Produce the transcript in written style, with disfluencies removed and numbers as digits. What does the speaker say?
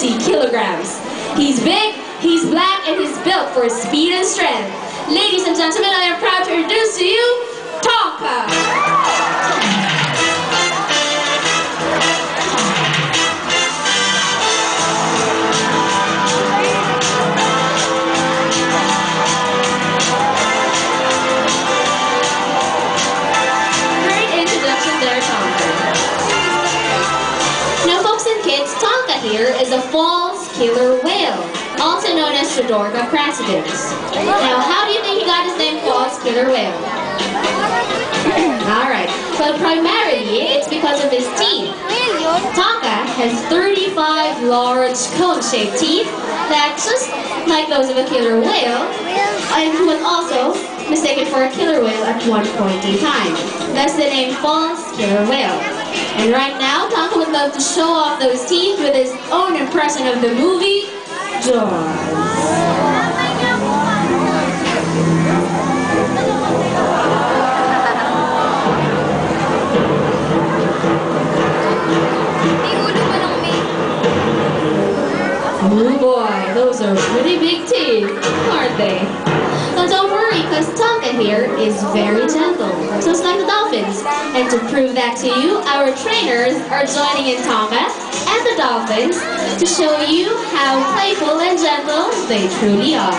50 kilograms. He's big, he's black, and he's built for speed and strength. Ladies and gentlemen, I am proud to introduce to you, Tonka! Here is a false killer whale, also known as Sidorca crassidens. Now, how do you think he got his name false killer whale? Alright, well primarily it's because of his teeth. Tonka has 35 large cone-shaped teeth that, just like those of a killer whale, and he was also mistaken for a killer whale at one point in time. Thus the name false killer whale. And right now, Tonka would love to show off those teeth with his own impression of the movie, Jaws. Oh boy, those are pretty big teeth, aren't they? But don't worry, because Tonka here is very gentle, just like the dolphins. And to prove that to you, our trainers are joining in Tonka and the dolphins to show you how playful and gentle they truly are.